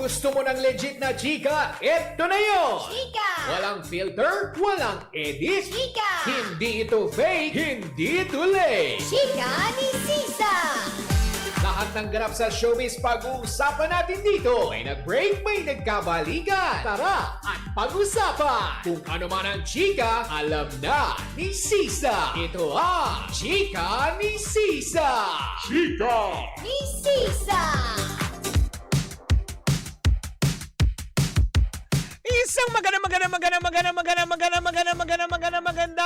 gusto mo ng legit na chika, eto na yun! Chika! Walang filter, walang edit. Chika! Hindi ito fake, hindi ito late. Chika ni Sisa! Lahat ng ganap sa showbiz pag-uusapan natin dito. May nag-break, may nagkabalikan. Tara at pag-usapan. Kung ano man ang chika, alam na ni Sisa. Ito ang Chika ni Sisa. Chika! Ni Sisa! Isang magandang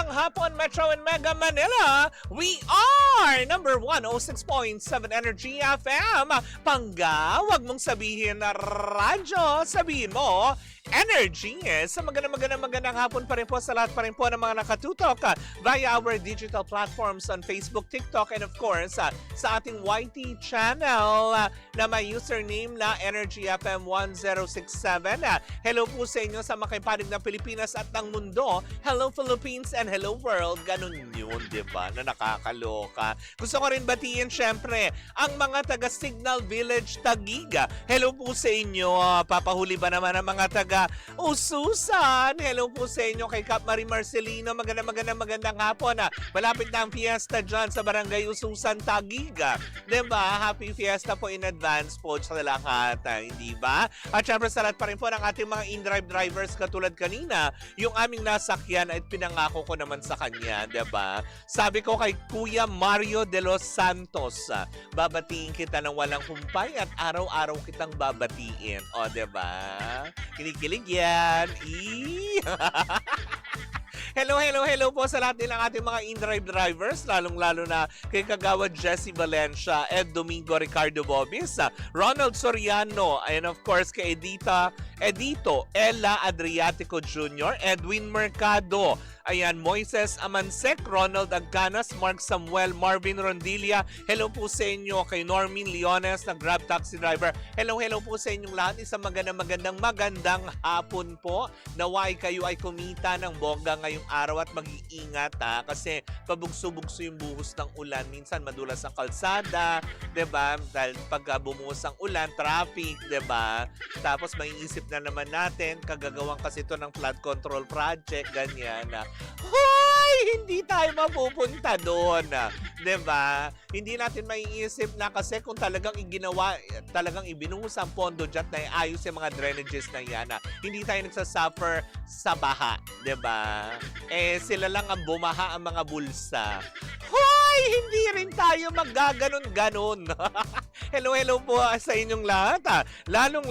hapon, Metro and Mega Manila. We are number 106.7 Energy FM. Pangga, wag mong sabihin na radyo, sabihin mo Energy. Sa magandang hapon pa rin po sa lahat pa rin po ng mga nakatutok via our digital platforms on Facebook, TikTok, and of course sa ating YT channel na may username na Energy FM 1067. Hello po sa inyo sa makipanig na Pilipinas at ng mundo. Hello Philippines and hello world. Ganun yun, di ba? Na nakakaloka. Gusto ko rin batiin syempre ang mga taga Signal Village, Taguig. Hello po sa inyo. Papahuli ba naman ang mga taga Ususan? Hello po sa inyo kay Cap Marie Marcelino. Magandang hapon. Malapit na ang fiesta dyan sa Barangay Ususan, Taguig. Diba? Happy fiesta po in advance po sa lahat. Hindi ba? At syempre sa lahat pa rin po ng ating mga in-drive drivers katulad kanina, yung aming nasakyan ay pinangako ko naman sa kanya. Diba? Sabi ko kay Kuya Mario de los Santos, babatiin kita ng walang humpay at araw-araw kitang babatiin. O, diba? Kinikilig yan. Hello po sa lahat din ng ating mga in-drive drivers, lalong-lalo na kay Kagawad Jesse Valencia, Ed Domingo Ricardo Bobis, Ronald Soriano, and of course kay Edito Ella Adriatico Jr., Edwin Mercado, ayan, Moises Amansek, Ronald Agcanas, Mark Samuel, Marvin Rondilla. Hello po sa inyo kay Normin Leones na Grab Taxi Driver. Hello po sa inyong lahat. Isang magandang hapon po. Naway kayo ay kumita ng bongga ngayong araw at mag-iingat kasi pabugso-bugso yung buhos ng ulan. Minsan madulas ang kalsada, 'di ba? Dahil pag bumuhos ang ulan, traffic, 'di ba? Tapos maiisip na naman natin, kagagawang kasi ito ng flood control project, ganyan na. Hoy! Hindi tayo mapupunta doon. 'Di ba? Hindi natin maiisip na kasi kung talagang talagang ibinuhos ang pondo dyan na ayos yung mga drainages na yan. Hindi tayo nagsasuffer sa baha. 'Di ba? Sila lang ang bumaha ang mga bulsa. Hoy! Hindi rin tayo maggaganon-ganon. Hello po sa inyong lahat. Lalo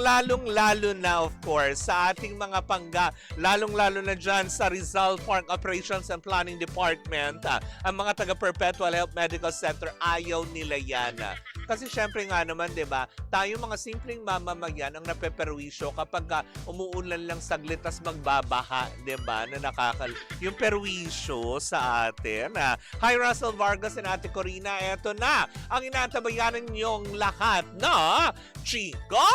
na of course sa ating mga pangga, lalong-lalo na dyan sa Rizal Park Operations and Planning Department. Ang mga taga Perpetual Health Medical Center, ayaw nila yan. Kasi syempre nga naman, 'di ba? Tayo mga simpleng mamamayan ang napeperwisyo kapag umuulan lang saglit tas magbabaha, 'di ba? Na yung perwisyo sa atin. Hi Russell Vargas and Ate Corina, eto na ang inantabayanan niyong lahat na Chika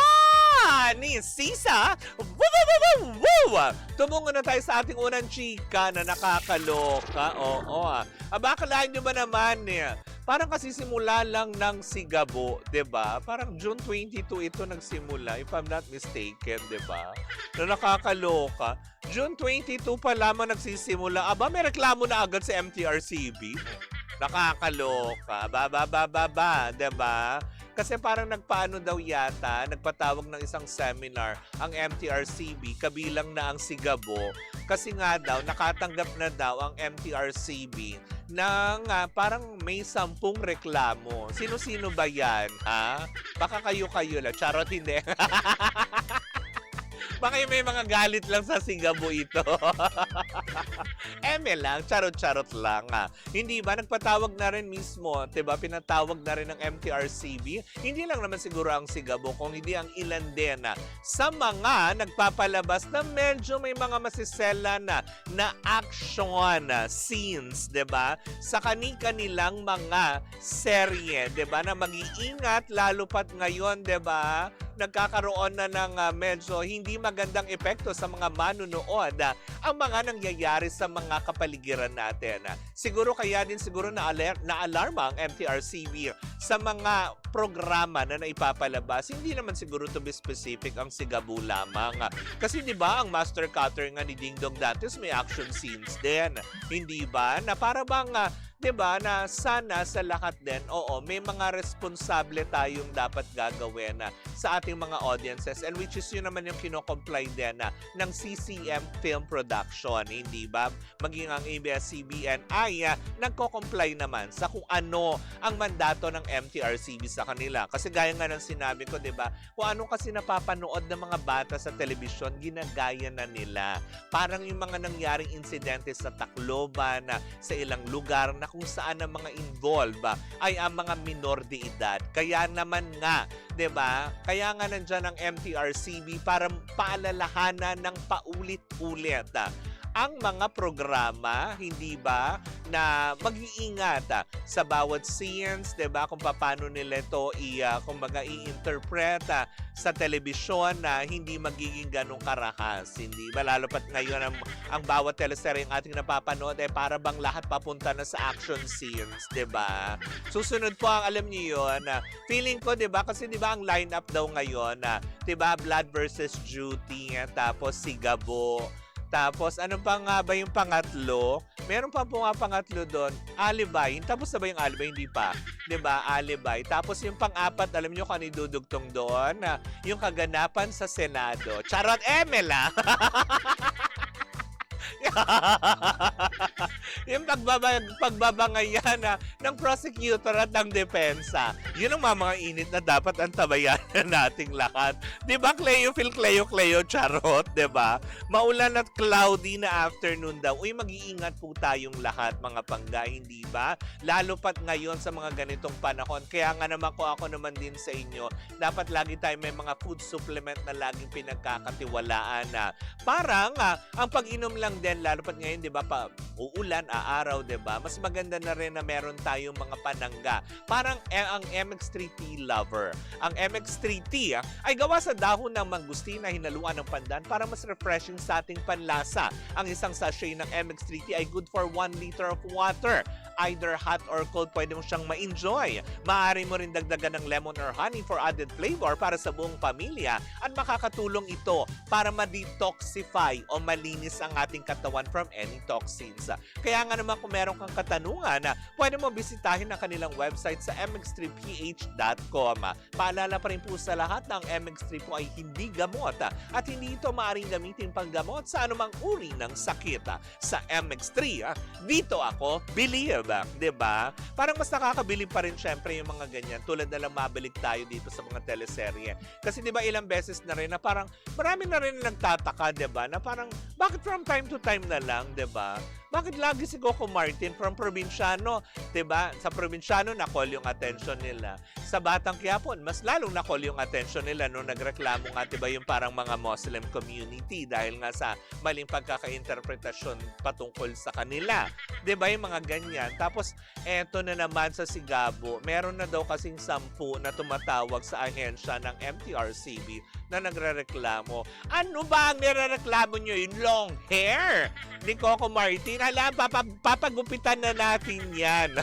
ni Sisa. Tumungo na tayo sa ating unang chika na nakakaloka. Oo. Abakalain nyo ba naman parang kasi simula lang ng Sigabo, 'di ba? Parang June 22 ito nagsimula, if I'm not mistaken, 'di ba? Na nakakaloka. June 22 pa lamang nagsisimula. Aba, may reklamo na agad sa MTRCB. Nakakaloka. 'Di ba? Kasi parang nagpaano daw yata, nagpatawag ng isang seminar ang MTRCB, kabilang na ang Sigabo. Kasi nga daw, nakatanggap na daw ang MTRCB ng parang may 10 reklamo. Sino-sino ba yan, ha? Baka kayo lang. Charot, hindi. Baka may mga galit lang sa Sigabo ito. Lang, charot-charot lang. Hindi ba, nagpatawag na rin mismo, diba, pinatawag na rin ng MTRCB. Hindi lang naman siguro ang Sigabo, kung hindi ang ilan din sa mga nagpapalabas na medyo may mga masisela na action scenes, diba, sa kanilang mga serye, diba, na mag-iingat, lalo pat ngayon, diba, nagkakaroon na ng medyo hindi magandang epekto sa mga manunood ang mga nangyayari sa mga kapaligiran natin. Siguro kaya din siguro na-alarma ang MTRCB sa mga programa na naipapalabas. Hindi naman siguro to be specific ang Sigabu lamang. Kasi di ba ang Master Cutter nga ni Ding Dong Dantes may action scenes din. Hindi ba? Na para bang 'di ba na sana sa lahat din, oo, may mga responsable tayong dapat gagawin sa ating mga audiences, and which is yun naman yung kino-comply din ng CCM Film Production, hindi ba? Maging ang ABS-CBN ay nagko-comply naman sa kung ano ang mandato ng MTRCB sa kanila. Kasi gaya nga ng sinabi ko, 'di ba? Kung ano kasi napapanood ng mga bata sa telebisyon, ginagaya na nila. Parang yung mga nangyaring insidente sa Tacloban, sa ilang lugar na kung saan ang mga involved ay ang mga minor de edad. Kaya naman nga, 'di ba? Kaya nga nandiyan ang MTRCB para paalalahanan ng paulit-ulit ang mga programa, hindi ba, na mag-iingat sa bawat scenes, 'di ba, kung paano nila ito kumbaga i-interpret sa telebisyon na hindi magiging ganong karahas, hindi ba? Lalo pat ngayon ang bawat teleserye ang ating napapanood para bang lahat papunta na sa action scenes, 'di ba? Susunod po ang alam niyo 'yon, feeling ko, 'di ba, kasi 'di ba ang lineup daw ngayon 'di ba, Blood versus Duty, tapos Sigabu. Tapos, ano pa nga ba yung pangatlo? Meron pa po nga pangatlo doon. Alibay. Tapos na ba yung Alibay? Hindi pa. 'Di ba? Alibay. Tapos yung pang-apat, alam nyo kung ano idudugtong doon? Yung kaganapan sa Senado. Charot Emela! Yung pagbabangayan ng prosecutor at ng depensa. Yun ang mga init na dapat antabayan nating lahat. Di ba, Cleo, charot, di ba? Maulan at cloudy na afternoon daw. Uy, mag-iingat po tayong lahat, mga pangga, hindi ba? Lalo pat ngayon sa mga ganitong panahon. Kaya nga naman ako naman din sa inyo, dapat lagi tayo may mga food supplement na laging pinagkakatiwalaan na. Parang ang pag-inom lang din, lalo pat ngayon, di ba, uulan, aaraw, di ba? Mas maganda na rin na meron tayong mga panangga. Parang ang MX3 Tea Lover. Ang MX3 Tea ay gawa sa dahon ng mangustina hinaluan ng pandan para mas refreshing sa ating panlasa. Ang isang sachet ng MX3 Tea ay good for 1 liter of water. Either hot or cold, pwede mo siyang ma-enjoy. Maaari mo rin dagdagan ng lemon or honey for added flavor para sa buong pamilya, at makakatulong ito para ma-detoxify o malinis ang ating katawan from any toxins. Kaya nga naman kung meron kang katanungan, pwede mo bisitahin ang kanilang website sa mx3ph.com. Paalala pa rin po sa lahat na ang MX3 po ay hindi gamot at hindi ito maaaring gamitin panggamot sa anumang uri ng sakit. Sa MX3, dito ako believe, 'di ba? Parang mas nakakabilib pa rin syempre yung mga ganyan. Tulad na lang mabalik tayo dito sa mga teleserye. Kasi 'di ba ilang beses na rin na parang marami na rin nagtataka, 'di ba? Na parang bakit from time to time na lang, 'di ba? Bakit lagi si Coco Martin from Probinsyano, 'di ba? Sa Probinsyano na-call yung attention nila. Sa Batang Quiapo, mas lalong na-call yung attention nila nung nagreklamo nga, 'di ba, yung parang mga Muslim community dahil nga sa maling pagkakainterpretasyon patungkol sa kanila. 'Di ba yung mga ganyan? Tapos eto na naman sa Sigabu, meron na daw kasing 10 na tumatawag sa ahensya ng MTRCB na nagrereklamo. Ano ba ang nirereklamo nyo? Yung long hair ni Coco Martin? Hala, papagupitan na natin yan.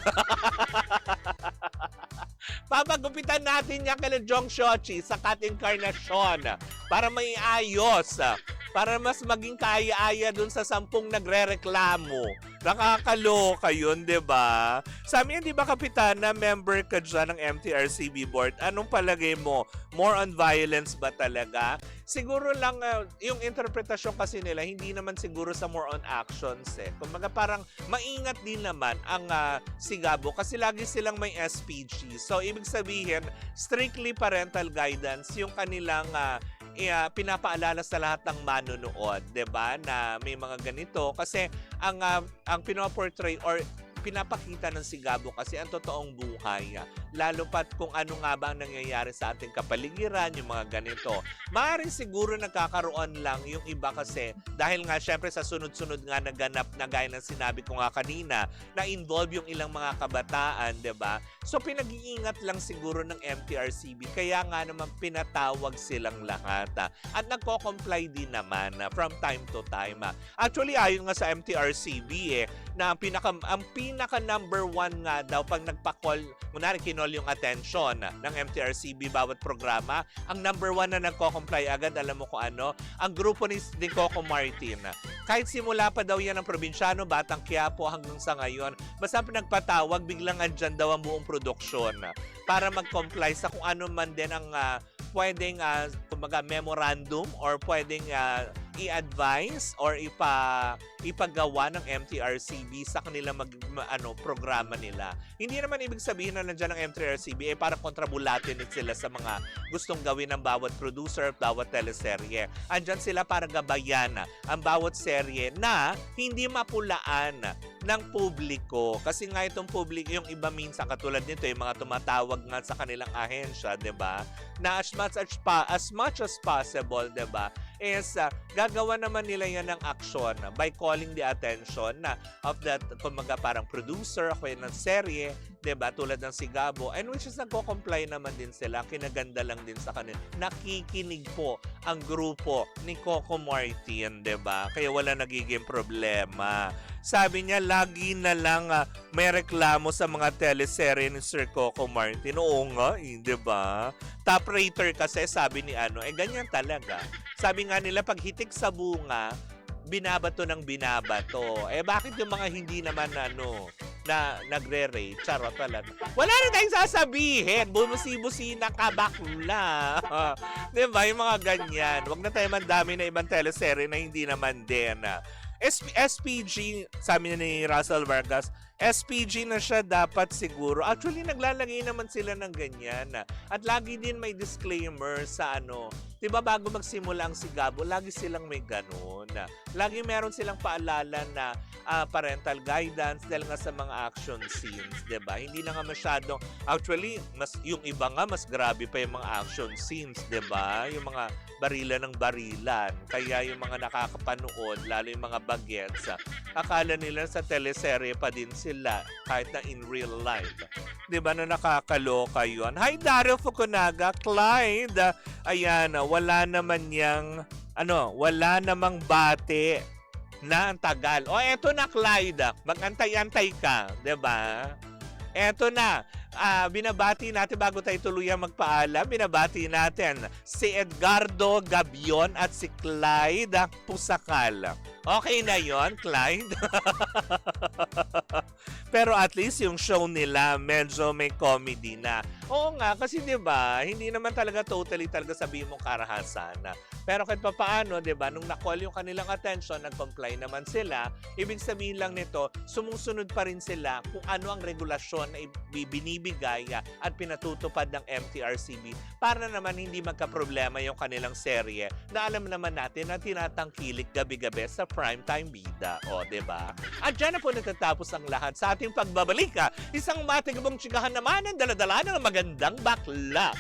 Papagupitan natin yan kay Jong Shochi sa Kat Encarnacion para may ayos. Para mas maging kaya-aya dun sa 10 nagre-reklamo. Nakakaloka yun, di ba? Sa amin, di ba, Kapitana, member ka dyan ng MTRCB board? Anong palagay mo? More on violence ba talaga? Siguro lang, yung interpretasyon kasi nila, hindi naman siguro sa more on actions eh. Kumbaga parang maingat din naman ang Sigabu kasi lagi silang may SPG. So, ibig sabihin, strictly parental guidance yung kanilang pinapaalala sa lahat ng manonood, 'di ba? Na may mga ganito kasi ang pinoportray or pinapakita ng Sigabu kasi ang totoong buhay lalo pat kung ano nga ba ang nangyayari sa ating kapaligiran, yung mga ganito. Maaaring siguro nagkakaroon lang yung iba kasi dahil nga syempre sa sunod-sunod nga naganap na gaya ng sinabi ko nga kanina, na involve yung ilang mga kabataan, 'di ba? So pinag-iingat lang siguro ng MTRCB kaya nga naman pinatawag silang lahat. At nagko-comply din naman from time to time. Actually ayon nga sa MTRCB na ang pinaka number one nga daw pag nagpa-call, kunwari kinol yung attention ng MTRCB bawat programa, ang number one na nagko-comply agad, alam mo kung ano? Ang grupo ni Coco Martin. Kahit simula pa daw yan ng probinsyano, Batang Quiapo hanggang sa ngayon, basta nagpatawag, biglang andyan daw ang buong produksyon para mag-comply sa kung ano man din ang pwedeng kumbaga memorandum or pwedeng i-advise or ipagawa ng MTRCB sa kanilang programa nila. Hindi naman ibig sabihin na nandiyan ang MTRCB para kontrabulatin sila sa mga gustong gawin ng bawat producer, bawat teleserye. Andyan sila para gabayan ang bawat serye na hindi mapulaan ng publiko. Kasi nga itong publiko, yung iba minsan katulad nito, yung mga tumatawag nga sa kanilang ahensya, 'di ba? Na as much as possible, 'di ba? Is gagawa naman nila yan ng action by calling the attention of that, kumaga parang producer o ng serye, 'di ba? Tulad ng Sigabo, and which is nagko-comply naman din sila. Kinaganda lang din sa kanila. Nakikinig po ang grupo ni Coco Martin, 'di ba? Kaya wala nagiging problema. Sabi niya, lagi na lang may reklamo sa mga teleserye ni Sir Coco Martin. Oo nga, di ba? Top rater kasi, sabi ni ganyan talaga. Sabi nga nila, pag hitik sa bunga, binabato ng binabato. Bakit yung mga hindi naman na nagre-rate? Charot talaga. Wala na tayong sasabihin. Bumusi-busi na kabakla. Di ba? Yung mga ganyan. Huwag na tayo mandami na ibang teleserye na hindi naman din. SPG, sabi ni Russell Vargas, SPG na siya dapat siguro. Actually, naglalagay naman sila ng ganyan. At lagi din may disclaimer sa diba bago magsimula ang Sigabo, lagi silang may ganun. Lagi meron silang paalala na parental guidance dahil nga sa mga action scenes, diba? Hindi na nga masyadong, actually, yung iba nga, mas grabe pa yung mga action scenes, diba? Yung mga barila ng barilan. Kaya yung mga nakakapanood, lalo yung mga bagets, akala nila sa teleserye pa din sila kahit na in real life. Diba na nakakaloka yun? Hi, Daryl Fukunaga, Clyde. Ayan, wala naman wala namang bate na ang tagal. Eto na, Clyde. Mag-antay-antay ka, diba? Eto na. Binabati natin bago tayo tuluyang magpaalam. Binabati natin si Edgardo Gabion at si Clyde Pusakal. Okay na yon, Clyde? Pero at least yung show nila medyo may comedy na. Oo nga, kasi 'di ba, hindi naman talaga totally talaga sabihin mo karahasan. Pero kahit pa paano, 'di ba, nung na-call yung kanilang attention, nag-comply naman sila. Ibig sabihin lang nito, sumusunod pa rin sila kung ano ang regulasyon na binibigay at pinatutupad ng MTRCB para naman hindi magka-problema yung kanilang serye na alam naman natin na tinatangkilik gabi-gabi sa primetime bida. O, 'di ba? At dyan na po natatapos ang lahat sa ating pagbabalik. Isang matigabong tsikahan naman ang daladala ng magandang bakla.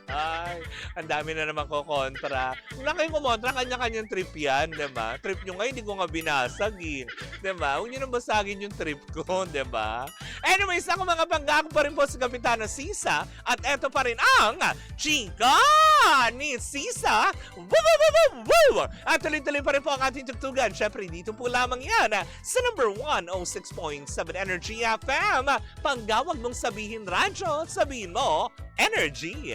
Ay, ang dami na naman ko kontra. Kung na kayong kumontra, kanya-kanyang trip yan, diba? Trip nyo nga, hindi ko nga binasag eh. Diba? Huwag nyo nang basagin yung trip ko, diba? Anyways, ako mga bangga, ako pa rin po si Kapitana Sisa. At eto pa rin ang Chika ni Sisa. Woo! At tuloy-tuloy pa rin po ang ating tugtugan. Syempre, dito po lamang yan sa number 106.7 Energy FM. Panggawag mong sabihin radyo, sabihin mo, Energy.